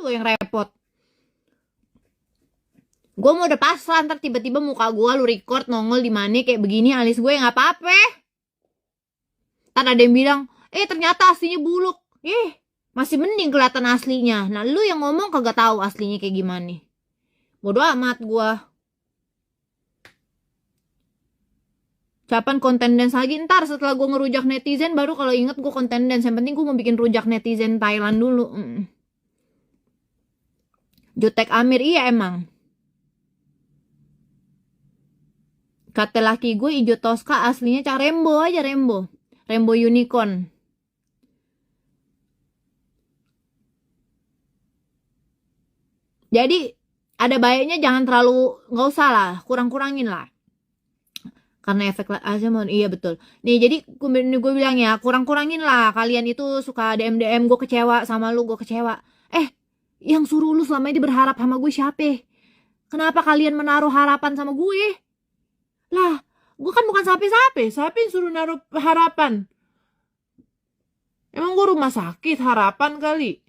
lo yang repot. Gue mau udah pasrah, ntar tiba-tiba muka gue lu record nongol di mana kayak begini alis gue nggak apa-apa. Ntar ada yang bilang, ternyata aslinya buluk. Masih mending kelihatan aslinya. Nah lu yang ngomong kagak tahu aslinya kayak gimana. Bodoh amat gue. Kapan konten dance lagi? Ntar setelah gue ngerujak netizen baru kalau inget gue konten dance. Yang penting gue mau bikin rujak netizen Thailand dulu. Jutek Amir, iya emang. Kata laki gue Ijo Tosca aslinya Cak Rembo aja, Rembo unicorn. Jadi ada baiknya jangan terlalu, nggak usah lah, kurang-kurangin lah. Karena efek aja mau, iya betul. Nih jadi gue bilang ya, kurang-kurangin lah. Kalian itu suka DM gue kecewa sama lu, gue kecewa. Yang suruh lu selama ini berharap sama gue siapa? Kenapa kalian menaruh harapan sama gue? Lah, gue kan bukan sapi-sapi. Sapi yang suruh naruh harapan. Emang gue rumah sakit harapan kali?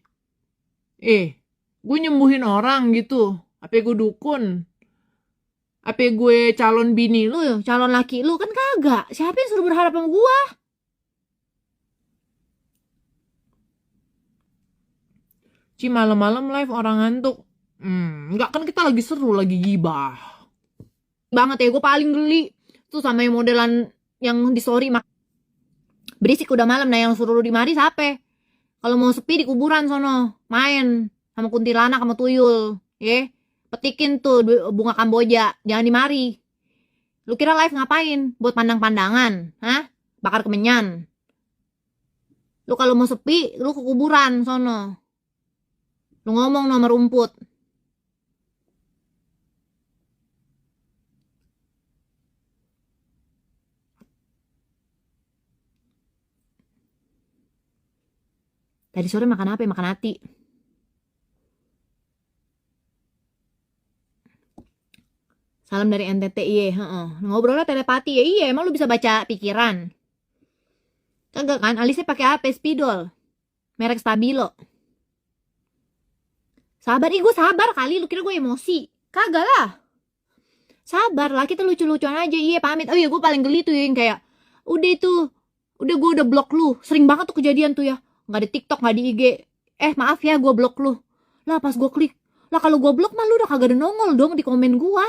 Gue nyembuhin orang gitu. Apa gue dukun? Apa gue calon bini lu, calon laki lu? Kan kagak. Siapa yang suruh berharap sama gue? Malam-malam live orang ngantuk. Enggak, kan kita lagi seru, lagi gibah banget ya. Gue paling geli tuh sama yang modelan yang di story berisik udah malam. Nah yang suruh lu di mari siapa? Kalau mau sepi di kuburan sono main sama kuntilanak sama tuyul, petikin tuh bunga kamboja, jangan di mari. Lu kira live ngapain? Buat pandang-pandangan? Bakar kemenyan. Lu kalau mau sepi lu ke kuburan sono, lu ngomong nomor rumput. Tadi sore makan apa? Makan hati. Salam dari NTT, ngobrolnya telepati ya. Iya, emang lu bisa baca pikiran? Kagak kan? Alisnya pakai apa? Spidol, merek Stabilo. Sabar, gue sabar kali. Lu kira gue emosi? Kagak lah. Sabar lah, kita lucu-lucuan aja. Iya, pamit. Oh iya, gue paling geli tuh yang kayak, udah gue udah blok lu. Sering banget tuh kejadian tuh ya. Nggak di TikTok, nggak di IG. Maaf ya, gue blok lu. Lah pas gue klik, lah kalau gue blok mah lu udah kagak ada nongol dong di komen gue.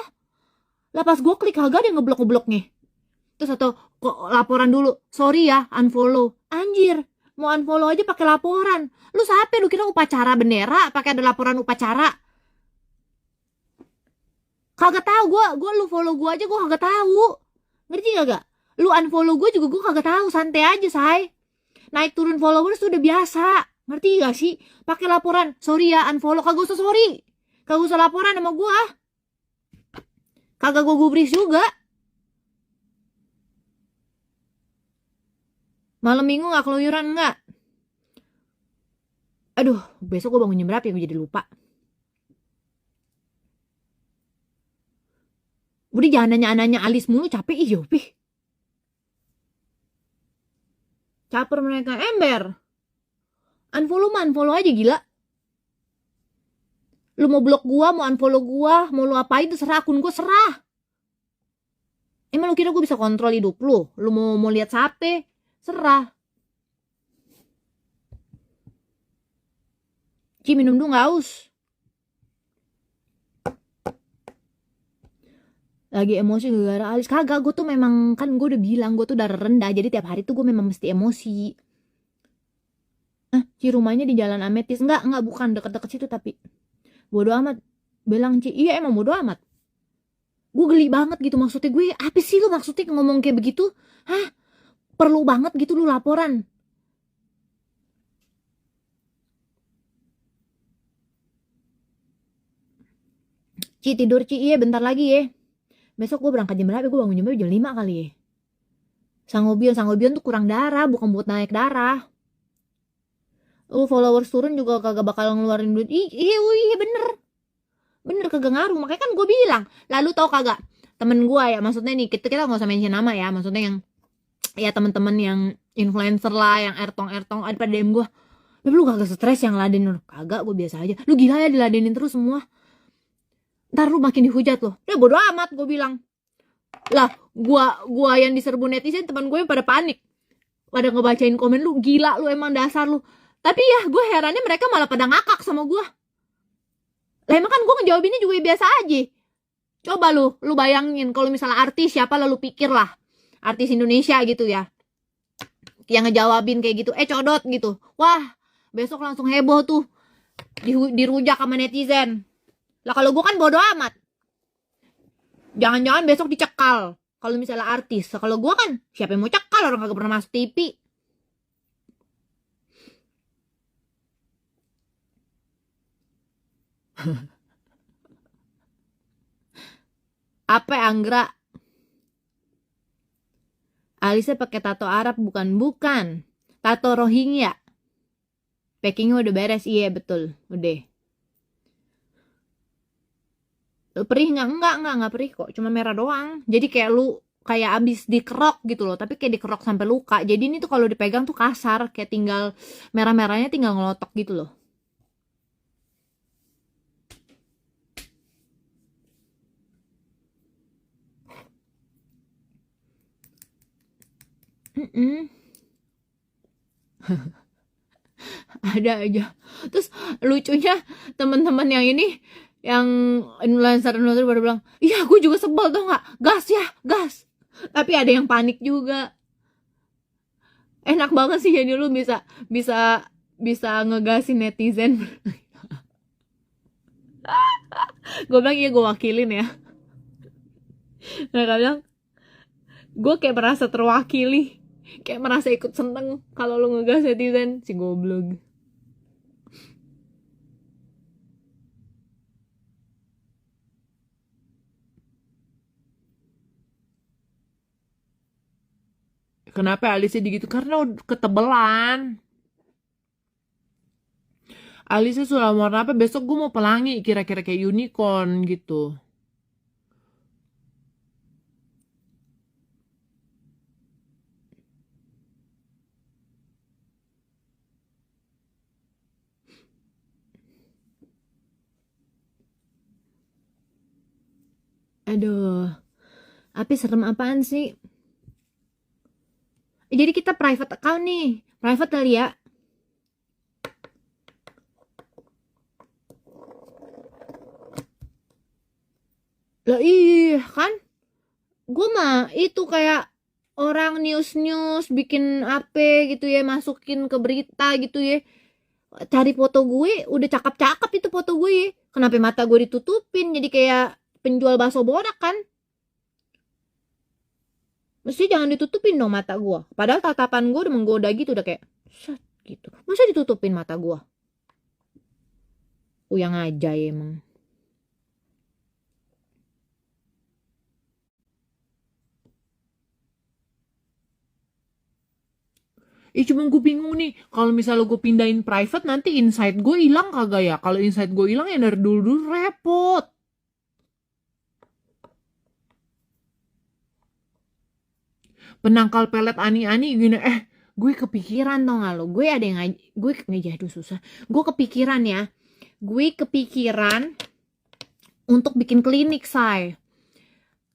Lah pas gue klik kagak ada yang ngeblok-ngebloknya. Terus atau laporan dulu, sorry ya, unfollow. Anjir, mau unfollow aja pakai laporan. Lu siapa? Lu kira upacara bendera pakai ada laporan upacara? Kagak tahu gue lu follow gue aja gue kagak tahu. Ngerti kagak? Lu unfollow gue juga gue kagak tahu. Santai aja, say. Naik turun followers tuh udah biasa. Ngerti gak sih? Pakai laporan, sorry ya, unfollow. Kagak usah sorry. Kagak usah laporan sama gue. Kagak gue gubris juga. Malam minggu gak keluyuran enggak? Aduh, besok gue bangun jam berapa ya? Gue jadi lupa. Udah jangan nanya-nanya alis mulu, capek. Pih. Caper mereka, ember. Unfollow aja, gila. Lu mau blok gua, mau unfollow gua, mau lu apain terserah, akun gua serah. Emang lu kira gua bisa kontrol hidup lu? Lu mau lihat siapa? Serah. Minum dulu, nggak haus. Lagi emosi gara-gara alis. Kagak, gue tuh memang, kan gue udah bilang gue tuh darah rendah, jadi tiap hari tuh gue memang mesti emosi. Rumahnya di Jalan Ametis. Enggak, bukan deket-deket situ, tapi bodo amat. Bilang iya emang bodo amat. Gue geli banget gitu, maksudnya gue apa sih lu maksudnya ngomong kayak begitu? Perlu banget gitu lu laporan? Tidur iya bentar lagi ya. Besok gue berangkat jam berapa? Gue bangun jam 5 kali ya. Sangobion tuh kurang darah, bukan buat naik darah. Followers turun juga kagak bakal ngeluarin duit. Iya bener kagak ngaruh. Makanya kan gue bilang. Lalu tau kagak, temen gue ya, maksudnya nih kita gak usah mention nama ya, maksudnya yang ya temen-temen yang influencer lah, yang ertong ada pada DM gue, Tapi lu kagak stres yang ladenin lu? Kagak, gue biasa aja. Lu gila ya diladenin terus semua. Ntar lu makin dihujat loh. Ya bodo amat gue bilang. Lah, gua yang diserbu netizen, teman gue yang pada panik. Pada ngebacain komen lu, gila lu emang dasar lu. Tapi ya gue herannya mereka malah pada ngakak sama gue. Lah emang kan gue ngejawabinnya juga biasa aja. Coba lu bayangin kalau misalnya artis siapa lalu pikir lah. Artis Indonesia gitu ya. Yang ngejawabin kayak gitu, codot gitu. Wah, besok langsung heboh tuh. Dirujak sama netizen. Lah kalau gue kan bodo amat. Jangan-jangan besok dicekal. Kalau misalnya artis. Kalau gue kan siapa yang mau cekal, orang kagak pernah masuk TV. Apa Anggra? Alisa pakai tato Arab bukan. Tato Rohingya. Packingnya udah beres, iya betul, udah. Perih nggak perih kok, cuma merah doang. Jadi kayak lu kayak abis dikerok gitu loh, tapi kayak dikerok sampai luka. Jadi ini tuh kalau dipegang tuh kasar, kayak tinggal merah-merahnya tinggal ngelotok gitu loh. Ada aja. Terus lucunya teman-teman yang ini, yang influencer baru bilang, iya gue juga sebel tau nggak, gas ya gas. Tapi ada yang panik juga. Enak banget sih jadi lu bisa ngegasin netizen. Gue bilang iya gue wakilin ya. Mereka bilang gue kayak merasa terwakili, kayak merasa ikut seneng kalau lu ngegas netizen, si goblok. Kenapa alisnya gitu? Karena ketebelan. Alisnya sudah warna apa? Besok gue mau pelangi kira-kira kayak unicorn gitu. Aduh, apa serem apaan sih? Jadi kita private account nih, private kali ya. Lah iya kan, gue mah itu kayak orang news bikin apa gitu ya, masukin ke berita gitu ya, cari foto gue, udah cakep-cakep itu foto gue ya. Kenapa mata gue ditutupin jadi kayak penjual bakso borak kan? Mesti jangan ditutupin dong mata gue. Padahal tatapan gue udah menggoda gitu, udah kayak set gitu. Masa ditutupin mata gue? Yang aja emang. Cuma gue bingung nih, kalau misalnya gue pindahin private nanti insight gue hilang kagak ya? Kalau insight gue hilang ya dari dulu repot. Penangkal pelet ani-ani gini, gue kepikiran dong lo, gue ada yang gue ngejadu susah. Gue kepikiran ya, gue kepikiran untuk bikin klinik, say.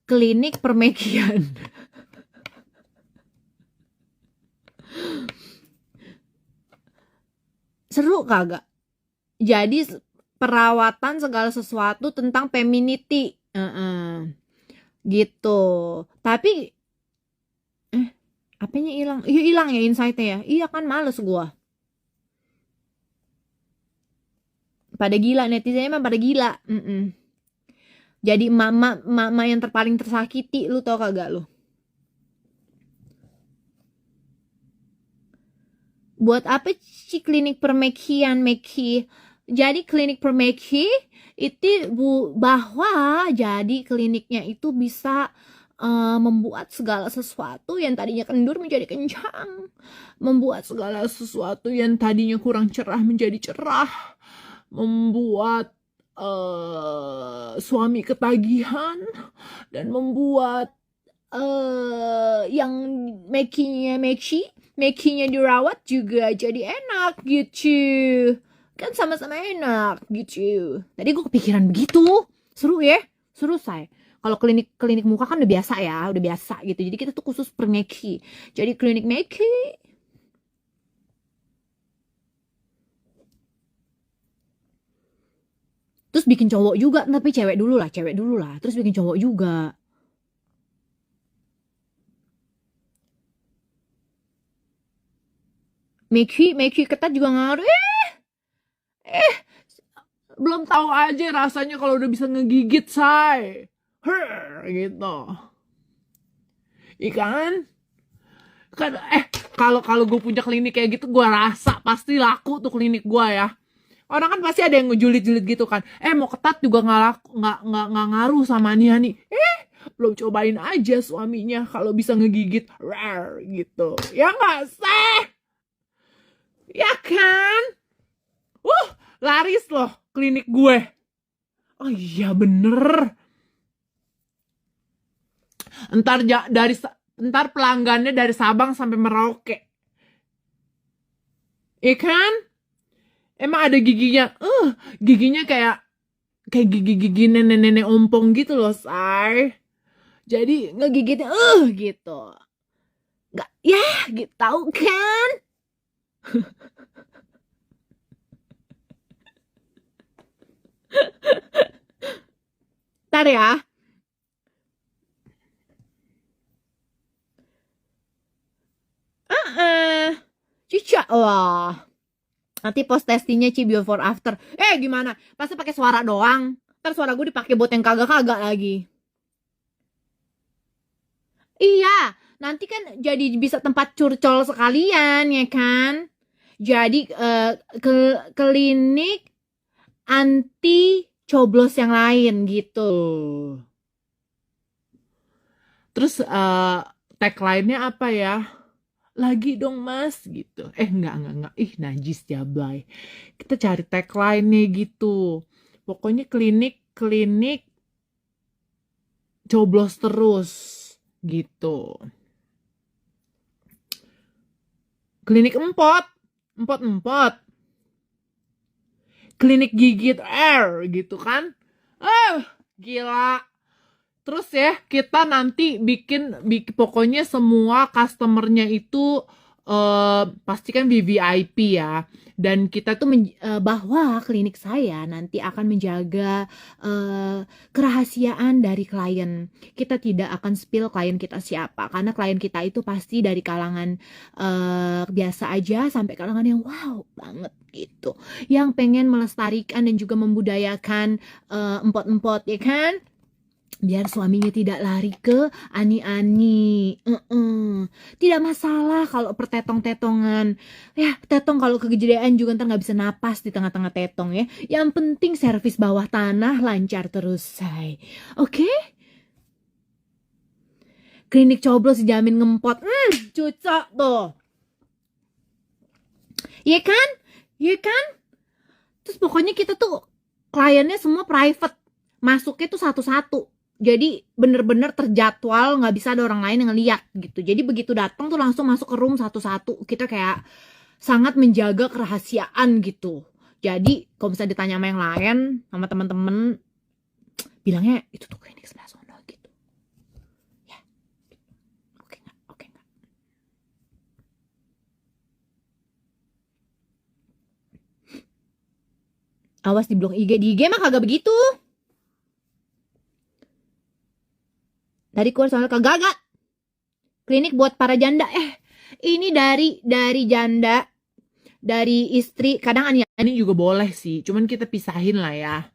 Klinik permekian. Seru kagak? Jadi perawatan segala sesuatu tentang femininity, gitu. Tapi apanya hilang? Iya hilang ya insight-nya ya. Iya kan, males gua. Pada gila netizennya, emang pada gila. Jadi mama yang terpaling tersakiti, lu tau kagak lu? Buat apa sih klinik permekian Meki? Jadi klinik permeki itu bahwa jadi kliniknya itu bisa membuat segala sesuatu yang tadinya kendur menjadi kencang, membuat segala sesuatu yang tadinya kurang cerah menjadi cerah, membuat suami ketagihan, dan membuat yang makingnya dirawat juga jadi enak gitu. Kan sama-sama enak gitu. Tadi gue kepikiran begitu. Seru ya? Seru, say. Kalau klinik muka kan udah biasa ya, udah biasa gitu. Jadi kita tuh khusus per Meki. Jadi klinik Meki. Terus bikin cowok juga, tapi cewek dulu lah. Terus bikin cowok juga. Meki ketat juga ngaruh. Belum tahu aja rasanya kalau udah bisa ngegigit, say. Gitu. Ikan kan kalau gue punya klinik kayak gitu, gue rasa pasti laku tuh klinik gue ya. Orang kan pasti ada yang ngejulit-julit gitu kan. Mau ketat juga nggak ngaruh sama Nia nih. Belum cobain aja suaminya kalau bisa ngegigit gitu. Ya nggak sih? Ya kan? Laris loh klinik gue. Oh iya bener. Ntar pelanggannya dari Sabang sampai Merauke. Iya kan? Emang ada giginya. Giginya kayak gigi-gigi nenek-nenek ompong gitu loh, say. Jadi ngegigitnya gitu. Nggak, ya gitu tahu kan? Ntar ya. Cica lah. Nanti post testingnya before after. Gimana? Pasti pakai suara doang. Ntar suara gue dipakai buat yang kagak-kagak lagi. Iya, nanti kan jadi bisa tempat curcol sekalian ya kan? Jadi klinik anti coblos yang lain gitu. Terus tagline-nya apa ya? Lagi dong mas gitu. Enggak. Ih najis jablay. Kita cari tagline-nya gitu. Pokoknya klinik coblos terus gitu. Klinik empot. Klinik gigit gitu kan. Gila. Terus ya kita nanti bikin pokoknya semua customernya itu pastikan VVIP ya. Dan kita tuh bahwa klinik saya nanti akan menjaga kerahasiaan dari klien. Kita tidak akan spill klien kita siapa, karena klien kita itu pasti dari kalangan biasa aja sampai kalangan yang wow banget gitu, yang pengen melestarikan dan juga membudayakan empot-empot ya kan, biar suaminya tidak lari ke ani-ani. Tidak masalah kalau pertetong-tetongan. Ya, tetong kalau kegedean juga ntar nggak bisa napas di tengah-tengah tetong ya. Yang penting servis bawah tanah lancar terus, say. Oke? Klinik coblos dijamin ngempot. Cucok tuh. Iya kan? Terus pokoknya kita tuh kliennya semua private. Masuknya tuh satu-satu. Jadi bener-bener terjadwal, nggak bisa ada orang lain yang ngeliat gitu. Jadi begitu datang tuh langsung masuk ke room satu-satu. Kita kayak sangat menjaga kerahasiaan gitu. Jadi kalau misalnya ditanya sama yang lain, sama teman-teman, bilangnya itu tuh klinik sebelah sono gitu. Ya, oke nggak? Awas di blog IG, di IG mah kagak begitu. Dari keluar soal kagak. Klinik buat para janda. Ini dari janda, dari istri. Kadang ani juga boleh sih. Cuman kita pisahin lah ya.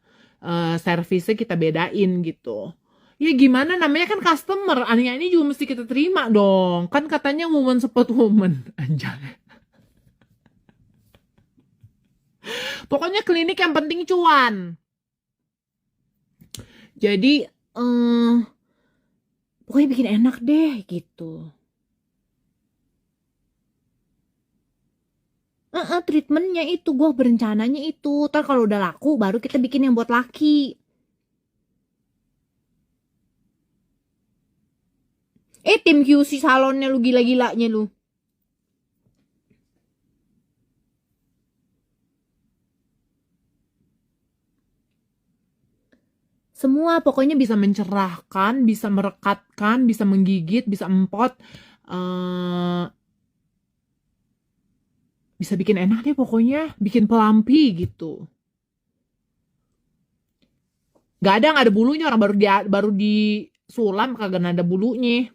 Servisnya kita bedain gitu. Ya gimana, namanya kan customer. Ani juga mesti kita terima dong. Kan katanya woman support woman. Anjay. Pokoknya klinik yang penting cuan. Jadi pokoknya bikin enak deh gitu. Treatmentnya itu gue berencananya itu. Ntar kalau udah laku baru kita bikin yang buat laki. Tim QC salonnya lu gila-gilanya lu. Semua pokoknya bisa mencerahkan, bisa merekatkan, bisa menggigit, bisa empot. eh bisa bikin enak deh pokoknya, bikin pelampi gitu. Gak ada bulunya, orang baru disulam kagak ada bulunya.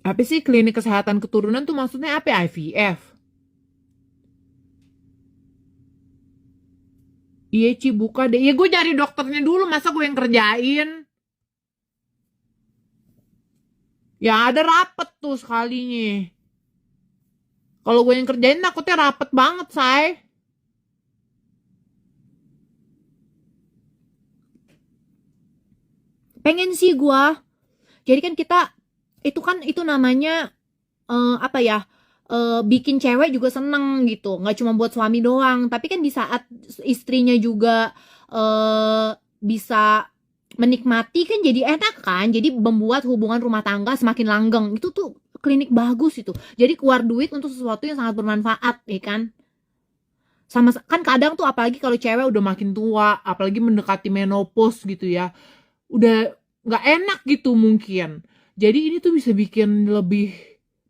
Apa sih klinik kesehatan keturunan tuh maksudnya apa? IVF? Iya Ci, buka deh. Ya gue cari dokternya dulu, masa gue yang kerjain? Ya ada rapet tuh sekalinya. Kalau gue yang kerjain takutnya rapet banget, say. Pengen sih gue. Jadi kan kita itu namanya apa ya? Bikin cewek juga seneng gitu, nggak cuma buat suami doang, tapi kan di saat istrinya juga bisa menikmati kan jadi enak kan, jadi membuat hubungan rumah tangga semakin langgeng. Itu tuh klinik bagus itu, jadi keluar duit untuk sesuatu yang sangat bermanfaat ya kan. Sama kan kadang tuh apalagi kalau cewek udah makin tua, apalagi mendekati menopause gitu ya, udah nggak enak gitu mungkin. Jadi ini tuh bisa bikin lebih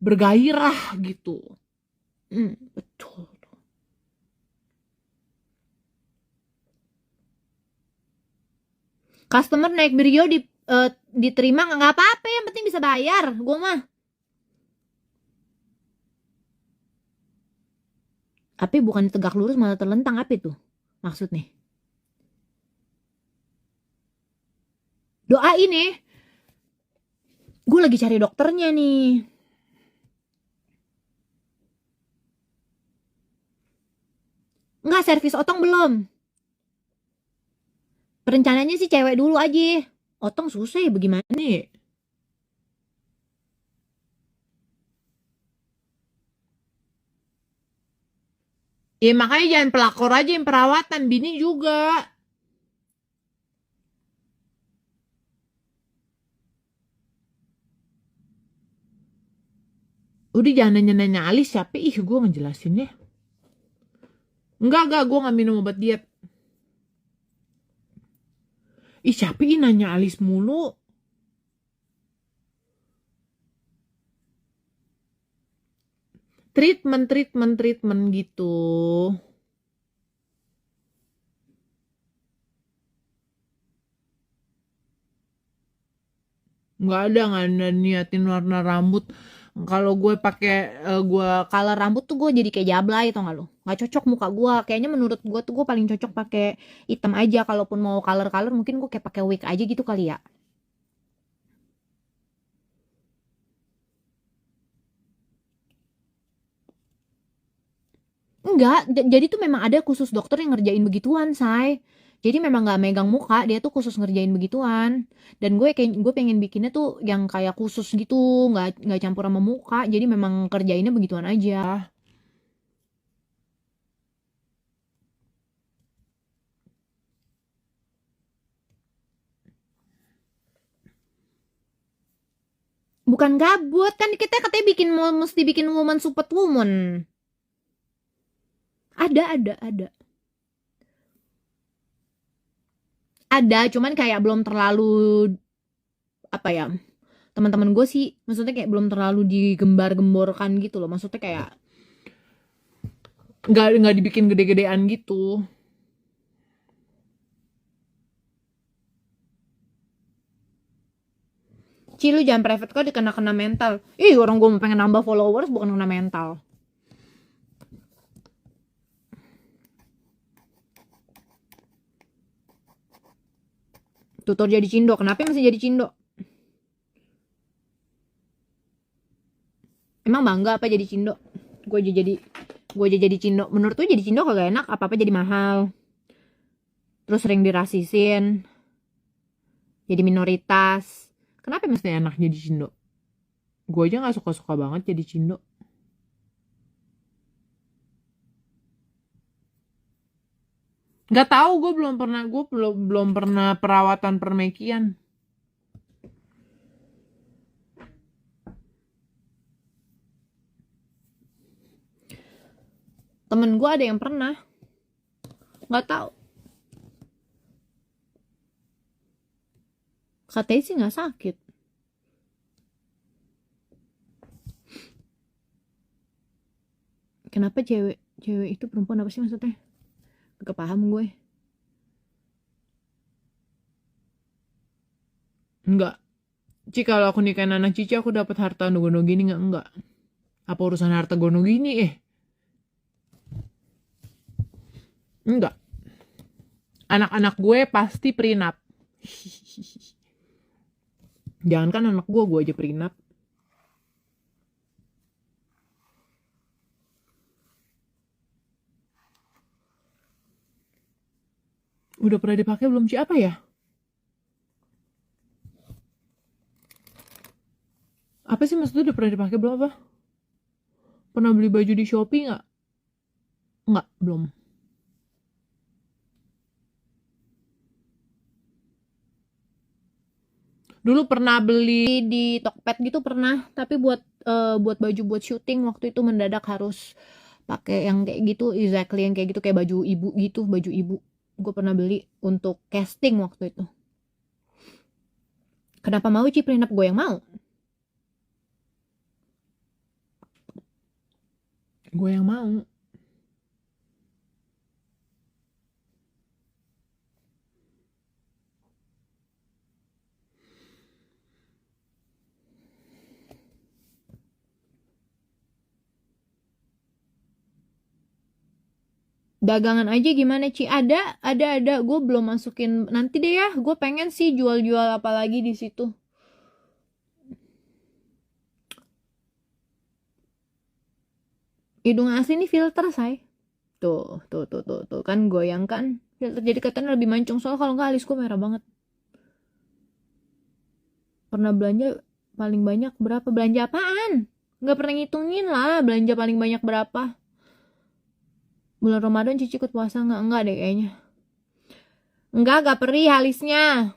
bergairah gitu. Betul. Customer naik Brio diterima nggak apa-apa, yang penting bisa bayar. Gue mah. Tapi bukan tegak lurus malah terlentang, apa itu maksudnya? Doa ini. Gue lagi cari dokternya nih. Enggak, servis otong belum. Rencananya sih cewek dulu aja. Otong susah ya bagaimana nih? Ya makanya jangan pelakor aja yang perawatan, bini juga. Udah jangan nanya-nanya alis siapa, ih gue ngejelasinnya. Enggak, gue gak minum obat diet. Ih siapa ih nanya alis mulu. Treatment gitu. Nggak ada niatin warna rambut. Kalau gue pakai gue color rambut tuh gue jadi kayak Jablay, tau gak lo? Nggak cocok muka gue. Kayaknya menurut gue tuh gue paling cocok pakai hitam aja. Kalaupun mau color mungkin gue kayak pakai wig aja gitu kali ya. Enggak, jadi tuh memang ada khusus dokter yang ngerjain begituan, say. Jadi memang nggak megang muka, dia tuh khusus ngerjain begituan. Dan gue pengen bikinnya tuh yang kayak khusus gitu, nggak campur sama muka. Jadi memang kerjainnya begituan aja. Bukan gabut, kan kita katanya mesti bikin woman super woman. Ada. Ada, cuman kayak belum terlalu apa ya? Teman-teman gue sih maksudnya kayak belum terlalu digembar-gemborkan gitu loh. Maksudnya kayak nggak dibikin gede-gedean gitu. Ci, lu jangan private kok dikena mental. Ih, orang gue mau pengen nambah followers bukan kena mental. Tutor jadi cindo, kenapa masih jadi cindo? Emang bangga apa jadi cindo? Gue aja jadi cindo. Menurut tuh jadi cindo kagak enak, apa-apa jadi mahal. Terus sering dirasisin. Jadi minoritas. Kenapa mesti enak jadi cindo? Gue aja gak suka-suka banget jadi cindo. Nggak tahu, gue belum pernah perawatan permekian. Temen gue ada yang pernah, nggak tahu. Katanya sih nggak sakit. Kenapa cewek itu perempuan apa sih maksudnya? Gak paham gue. Enggak. Ci, kalau aku nikahin anak Cici aku dapat harta gono gini nggak? Enggak. Apa urusan harta gono gini Enggak. Anak-anak gue pasti prenup. Jangankan anak gue aja prenup. Udah pernah dipakai belum Ci? Apa ya? Apa sih maksudnya udah pernah dipakai belum apa? Pernah beli baju di Shopee nggak? Nggak, belum. Dulu pernah beli Di Tokped gitu pernah, tapi buat baju buat syuting waktu itu mendadak harus pakai yang kayak gitu, exactly yang kayak gitu, kayak baju ibu gitu, baju ibu. Gue pernah beli untuk casting waktu itu. Kenapa mau Ci prenup? Gue yang mau. gue yang mau. Dagangan aja gimana Ci? Ada. Gue belum masukin. Nanti deh ya. Gue pengen sih jual-jual apa lagi di situ. Hidung asli ini filter, say. Tuh. Kan goyang kan. Filter jadi katanya lebih mancung. Soalnya kalau nggak alis gue merah banget. Pernah belanja paling banyak berapa? Belanja apaan? Nggak pernah ngitungin lah. Belanja paling banyak berapa. Bulan Ramadan Cici ikut puasa nggak? Enggak deh kayaknya. Enggak perih alisnya.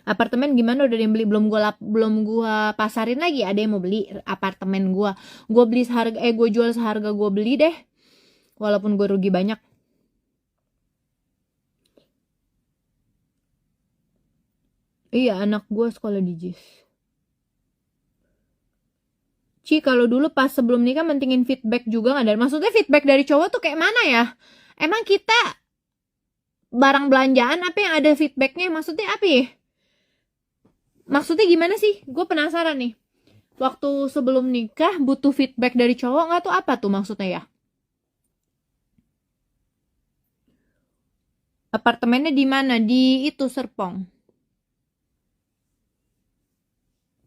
Apartemen gimana, udah ada yang beli? Belum gua pasarin lagi. Ada yang mau beli apartemen gua. Gua beli seharga gue jual seharga gua beli deh. Walaupun gue rugi banyak. Iya, anak gua sekolah di JIS. Ci, kalau dulu pas sebelum nikah mentingin feedback juga nggak? Dan maksudnya feedback dari cowok tuh kayak mana ya? Emang kita barang belanjaan apa yang ada feedbacknya? Maksudnya apa ya? Maksudnya gimana sih? Gue penasaran nih. Waktu sebelum nikah butuh feedback dari cowok nggak tuh, apa tuh maksudnya ya? Apartemennya di mana? Di itu Serpong.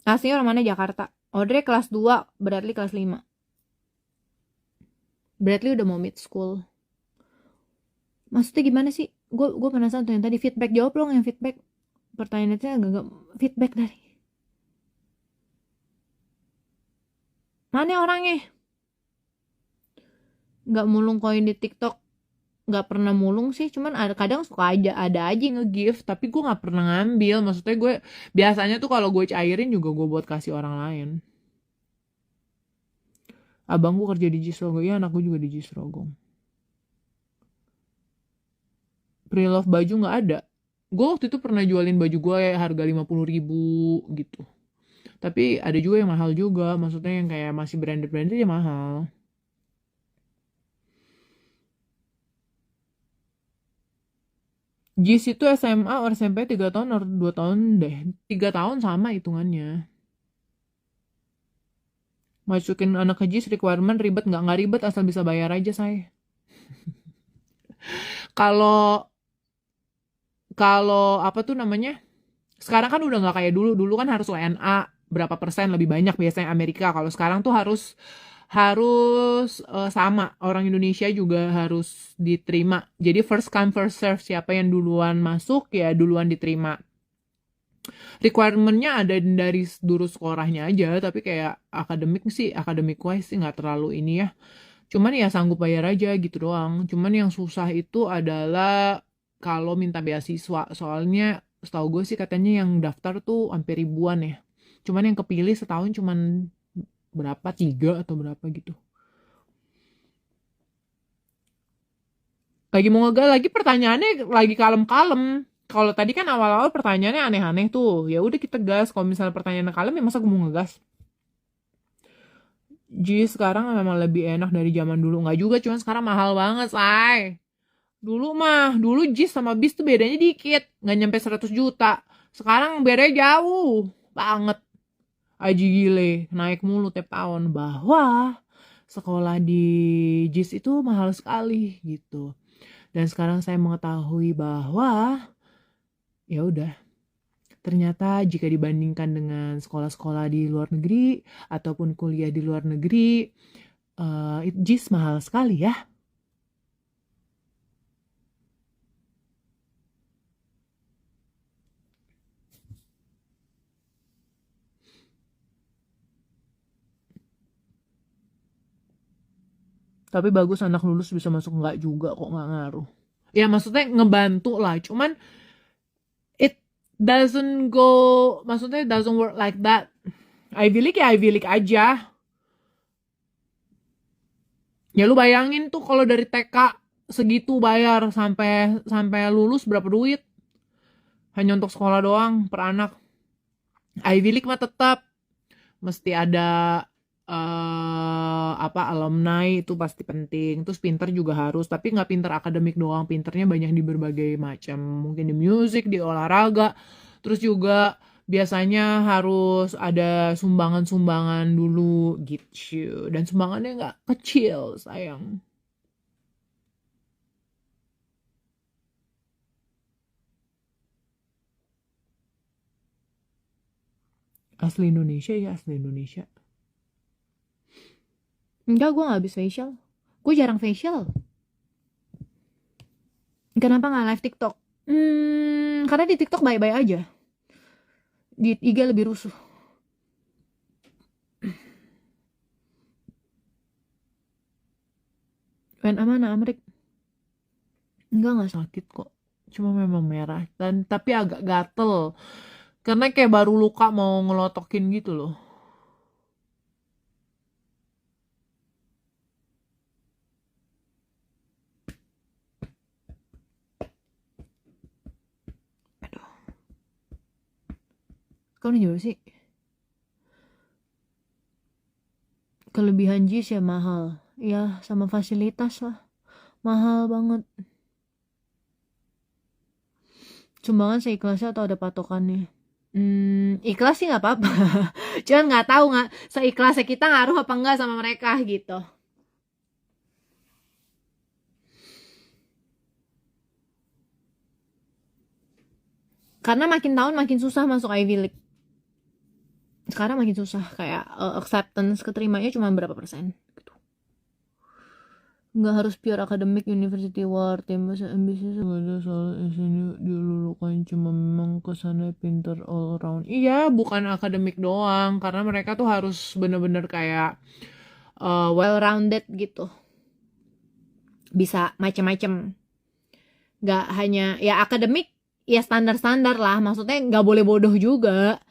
Aslinya orang mana? Jakarta. Audrey kelas 2, Bradley kelas 5. Bradley udah mau mid school. Maksudnya gimana sih? Gue penasaran tuh yang tadi feedback. Jawab dong yang feedback. Pertanyaannya agak feedback dari mana orangnya? Nggak mulung koin di TikTok. Nggak pernah mulung sih, cuman kadang suka ada aja nge-gift, tapi gue nggak pernah ngambil. Maksudnya gue biasanya tuh kalau gue cairin juga gue buat kasih orang lain. Abang gue kerja di Jisrogong, ya anak gue juga di Jisrogong. Pre-love baju nggak ada. Gue waktu itu pernah jualin baju gue ya harga 50.000 gitu. Tapi ada juga yang mahal juga, maksudnya yang kayak masih branded ya mahal. JIS itu SMA or SMP 3 tahun or 2 tahun deh. 3 tahun sama hitungannya. Masukin anak ke JIS requirement ribet nggak? Nggak ribet, asal bisa bayar aja saya. Kalau apa tuh namanya? Sekarang kan udah nggak kayak dulu. Dulu kan harus WNA berapa persen lebih banyak biasanya Amerika. Kalau sekarang tuh harus sama, orang Indonesia juga harus diterima. Jadi first come first serve, siapa yang duluan masuk ya duluan diterima. requirement-nya ada dari dulu sekolahnya aja, tapi kayak akademik sih, academic wise sih nggak terlalu ini ya. Cuman ya sanggup bayar aja gitu doang. Cuman yang susah itu adalah kalau minta beasiswa. Soalnya setahu gue sih katanya yang daftar tuh hampir ribuan ya. Cuman yang kepilih setahun cuman berapa, 3 atau berapa gitu. Lagi mau ngegas lagi, pertanyaannya lagi kalem-kalem. Kalau tadi kan awal-awal pertanyaannya aneh-aneh tuh. Ya udah kita gas. Kalau misalnya pertanyaannya kalem ya masa gue mau ngegas. Sekarang memang lebih enak dari zaman dulu. Nggak juga, cuman sekarang mahal banget, say. Dulu Jis sama Bis tuh bedanya dikit. Nggak nyampe 100 juta. Sekarang bedanya jauh banget. Aji gile, naik mulu tiap tahun. Bahwa sekolah di Jis itu mahal sekali gitu. Dan sekarang saya mengetahui bahwa ya udah, ternyata jika dibandingkan dengan sekolah-sekolah di luar negeri ataupun kuliah di luar negeri, JIS mahal sekali ya. Tapi bagus anak lulus bisa masuk, enggak juga kok, nggak ngaruh. Ya maksudnya ngebantu lah, cuman it doesn't work like that. Ivy League ya Ivy League aja. Ya lu bayangin tuh kalau dari TK segitu bayar sampai lulus berapa duit? Hanya untuk sekolah doang per anak. Ivy League mah tetap mesti ada alumni, itu pasti penting. Terus pinter juga harus, tapi nggak pinter akademik doang, pinternya banyak di berbagai macam, mungkin di musik, di olahraga. Terus juga biasanya harus ada sumbangan-sumbangan dulu gitu, dan sumbangannya nggak kecil sayang. Asli Indonesia ya, asli Indonesia. Enggak, gue gak habis facial. Gue jarang facial. Kenapa gak live TikTok? Karena di TikTok baik-baik aja. Di IG lebih rusuh. Main amanah Amrik. Enggak gak Sakit kok, cuma memang merah dan tapi agak gatel karena kayak baru luka mau ngelotokin gitu loh. Kau nih jauh sih. Kelebihan JIS ya mahal. Ya sama fasilitas lah. Mahal banget. Sumbangan seikhlasnya atau ada patokannya? Ikhlas sih nggak apa-apa. Cuman nggak tahu nggak seikhlasnya kita ngaruh apa enggak sama mereka gitu. Karena makin tahun makin susah masuk Ivy League. Sekarang makin susah, kayak acceptance keterimanya cuma berapa persen gitu. Nggak harus pure academic, university war, tembus ambisius. Ada soal SNU dilulukan, cuma memang kesannya pinter all around. Iya, bukan akademik doang, karena mereka tuh harus bener-bener kayak Well rounded gitu. Bisa macem-macem. Nggak hanya ya akademik, ya standar-standar lah. Maksudnya nggak boleh bodoh juga.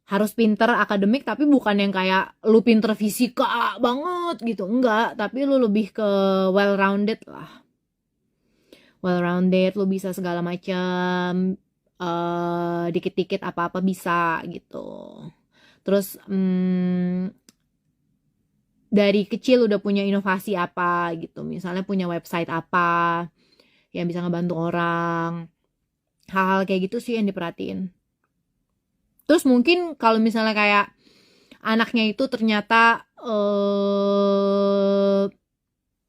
Harus pinter akademik, tapi bukan yang kayak lu pinter fisika banget gitu, enggak, tapi lu lebih ke well rounded lah. Well rounded, lu bisa segala macam, dikit-dikit apa-apa bisa gitu. Terus dari kecil udah punya inovasi apa gitu, misalnya punya website apa yang bisa ngebantu orang, hal-hal kayak gitu sih yang diperhatiin. Terus mungkin kalau misalnya kayak anaknya itu ternyata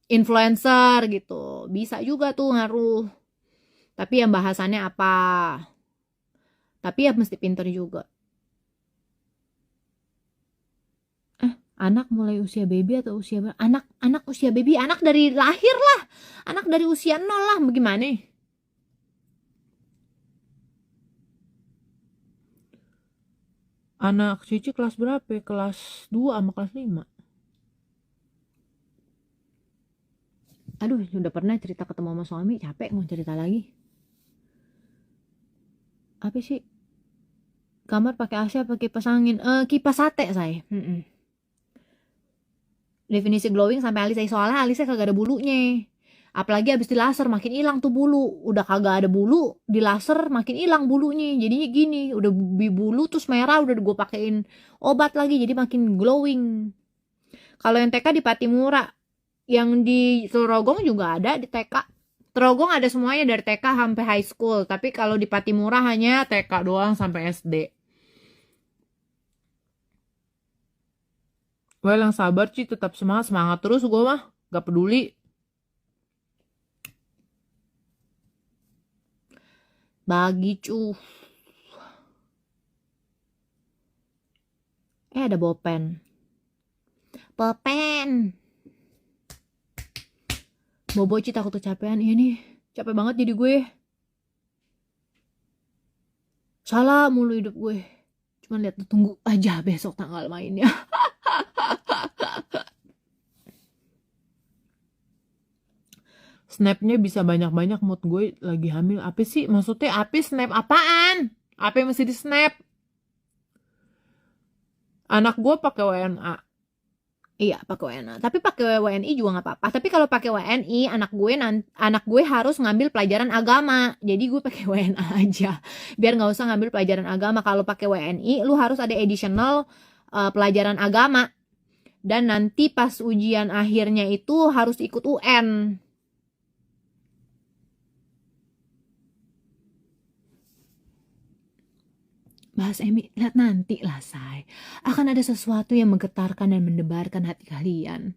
influencer gitu, bisa juga tuh ngaruh. Tapi yang bahasannya apa? Tapi ya mesti pinter juga. Anak mulai usia baby atau usia anak usia baby, anak dari lahir lah, anak dari usia 0 lah, bagaimana? Anak Cici kelas berapa ya? Kelas 2 sama kelas 5. Aduh, udah pernah cerita ketemu sama suami, capek mau cerita lagi. Apa sih? Kamar pakai AC apa kipas angin? Kipas sate saya. Definisi glowing sampai alisnya, soalnya alisnya kagak ada bulunya. Apalagi abis di laser makin hilang tuh bulu. Udah kagak ada bulu, di laser makin hilang bulunya. Jadinya gini, udah bulu terus merah, udah gue pakein obat lagi jadi makin glowing. Kalau yang TK di Patimura, yang di Trogong juga ada di TK. Trogong ada semuanya dari TK sampai high school, tapi kalau di Patimura hanya TK doang sampai SD. Well, yang sabar Ci, tetap semangat terus gue mah. Gak peduli. bagi cu. Ada bopen. Bopen. Bobo Ci takut kecapean. Iya nih, capek banget jadi gue. Salah mulu hidup gue. Cuman lihat tunggu aja besok tanggal mainnya. Snapnya bisa banyak-banyak, mood gue lagi hamil. Apa sih? Maksudnya apa snap apaan? Apa yang mesti di snap? Anak gue pakai WNA. Iya pakai WNA. Tapi pakai WNI juga nggak apa-apa. Tapi kalau pakai WNI anak gue harus ngambil pelajaran agama. Jadi gue pakai WNA aja. Biar nggak usah ngambil pelajaran agama. Kalau pakai WNI lu harus ada additional pelajaran agama. Dan nanti pas ujian akhirnya itu harus ikut UN. Bahas Emi, lihat nanti lah say. Akan ada sesuatu yang menggetarkan dan mendebarkan hati kalian.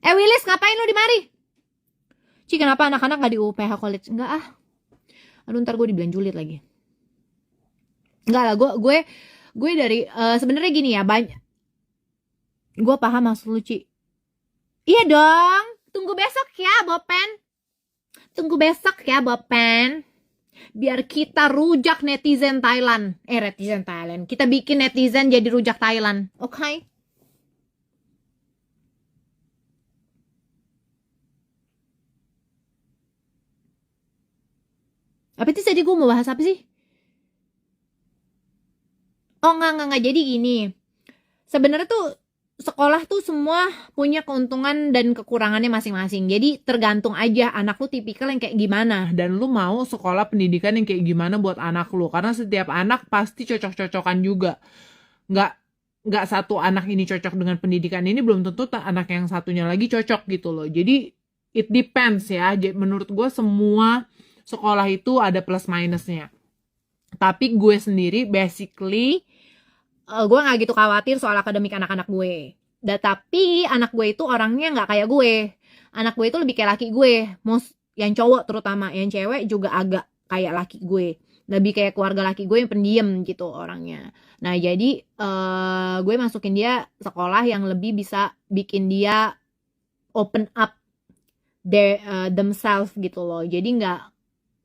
Willis, ngapain lu di mari? Ci, kenapa anak-anak gak di UPH College? Enggak ah. Aduh, ntar gue dibilang julid lagi. Enggak lah, gue dari sebenarnya gini ya, banyak. Gue paham maksud lu, Ci. Iya dong. Tunggu besok ya, Bopen. Tunggu besok ya, Bopen. Biar kita rujak netizen Thailand. Netizen Thailand. Kita bikin netizen jadi rujak Thailand. Oke? Okay? Apa itu tadi gue mau bahas apa sih? Oh enggak. Jadi gini. Sebenarnya tuh sekolah tuh semua punya keuntungan dan kekurangannya masing-masing. Jadi tergantung aja anak lu tipikal yang kayak gimana. Dan lu mau sekolah pendidikan yang kayak gimana buat anak lu. Karena setiap anak pasti cocok-cocokan juga. Nggak satu anak ini cocok dengan pendidikan ini, belum tentu anak yang satunya lagi cocok gitu loh. Jadi it depends ya. Menurut gue semua sekolah itu ada plus minusnya. Tapi gue sendiri basically gue gak gitu khawatir soal akademik anak-anak gue. Tapi anak gue itu orangnya gak kayak gue. Anak gue itu lebih kayak laki gue. Yang cowok terutama. Yang cewek juga agak kayak laki gue. Lebih kayak keluarga laki gue yang pendiam gitu orangnya. Nah jadi gue masukin dia sekolah yang lebih bisa bikin dia open up themselves gitu loh. Jadi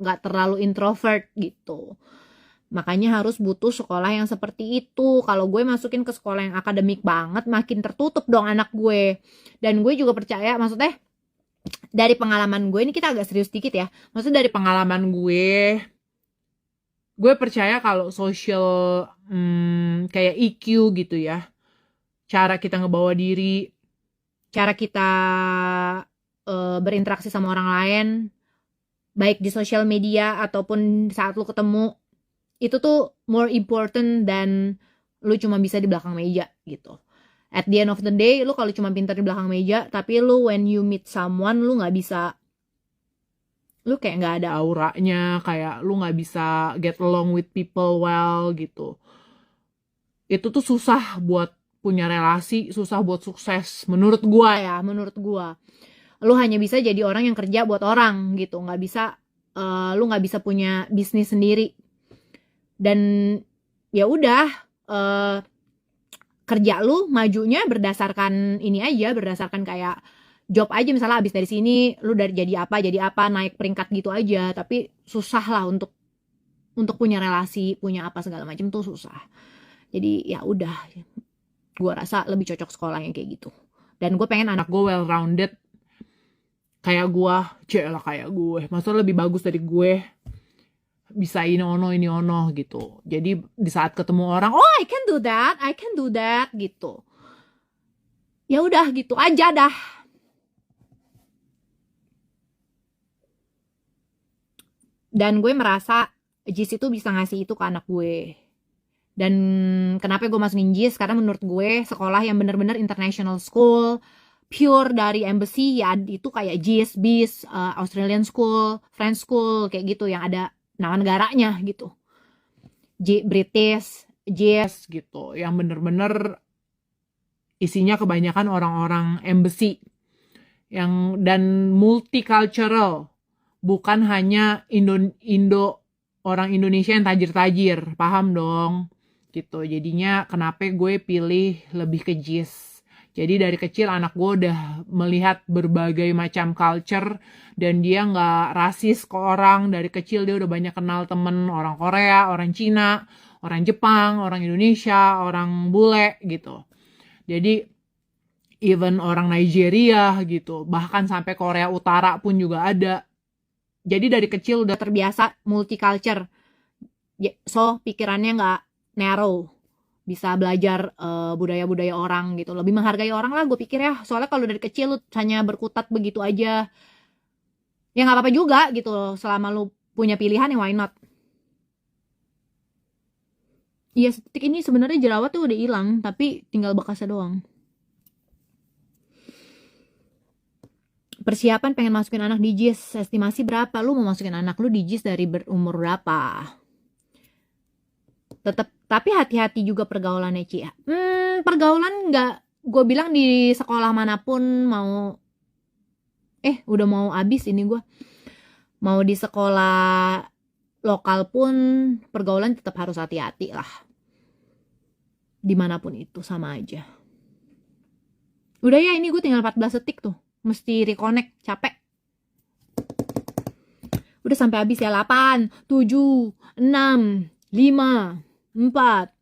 gak terlalu introvert gitu. Makanya harus butuh sekolah yang seperti itu. Kalau gue masukin ke sekolah yang akademik banget, makin tertutup dong anak gue. Dan gue juga percaya, maksudnya dari pengalaman gue, ini kita agak serius dikit ya. Maksudnya dari pengalaman gue percaya kalau social kayak EQ gitu ya. Cara kita ngebawa diri, cara kita berinteraksi sama orang lain, baik di sosial media ataupun saat lu ketemu, itu tuh more important dan lu cuma bisa di belakang meja gitu. At the end of the day, lu kalau cuma pintar di belakang meja, tapi lu when you meet someone, lu nggak bisa, lu kayak nggak ada auranya, kayak lu nggak bisa get along with people well gitu. Itu tuh susah buat punya relasi, susah buat sukses. Menurut gua ya, menurut gua. Lu hanya bisa jadi orang yang kerja buat orang gitu, nggak bisa, lu nggak bisa punya bisnis sendiri. Dan ya udah kerja lu majunya berdasarkan ini aja, berdasarkan kayak job aja, misalnya abis dari sini lu dari jadi apa naik peringkat gitu aja. Tapi susah lah untuk untuk punya relasi, punya apa segala macam tuh susah. Jadi ya udah, gue rasa lebih cocok sekolah yang kayak gitu. Dan gue pengen anak Anak gue well rounded kayak gue, lah kayak gue. Maksudnya lebih bagus dari gue. Bisa ini ono gitu. Jadi di saat ketemu orang, oh I can do that gitu. Ya udah gitu aja dah. Dan gue merasa JIS itu bisa ngasih itu ke anak gue. Dan kenapa gue masukin JIS? Karena menurut gue sekolah yang bener-bener international school, pure dari embassy, ya itu kayak JIS, BIS, Australian school, French school, kayak gitu yang ada nama negaranya gitu. British, JIS gitu. Yang bener-bener isinya kebanyakan orang-orang embassy. Dan multicultural. Bukan hanya orang Indonesia yang tajir-tajir, paham dong, gitu. Jadinya kenapa gue pilih lebih ke JIS. Jadi dari kecil anak gue udah melihat berbagai macam culture dan dia nggak rasis ke orang. Dari kecil dia udah banyak kenal temen orang Korea, orang Cina, orang Jepang, orang Indonesia, orang bule gitu. Jadi even orang Nigeria gitu, bahkan sampai Korea Utara pun juga ada. Jadi dari kecil udah terbiasa multicultural, so pikirannya nggak narrow, bisa belajar budaya-budaya orang gitu, lebih menghargai orang lah gue pikir ya. Soalnya kalau dari kecil lu hanya berkutat begitu aja, ya nggak apa-apa juga gitu, selama lu punya pilihan ya why not. Iya, setik ini sebenarnya jerawat tuh udah hilang, tapi tinggal bekasnya doang. Persiapan pengen masukin anak di JIS, estimasi berapa? Lu mau masukin anak lu di JIS dari berumur berapa? Tapi hati-hati juga pergaulannya, Ci. Pergaulan nggak, gue bilang di sekolah manapun mau, udah mau abis ini gue. Mau di sekolah lokal pun pergaulan tetap harus hati-hati lah. Dimanapun itu sama aja. Udah ya, ini gue tinggal 14 detik tuh. Mesti reconnect, capek. Udah sampai habis ya. 8, 7, 6, 5, 4,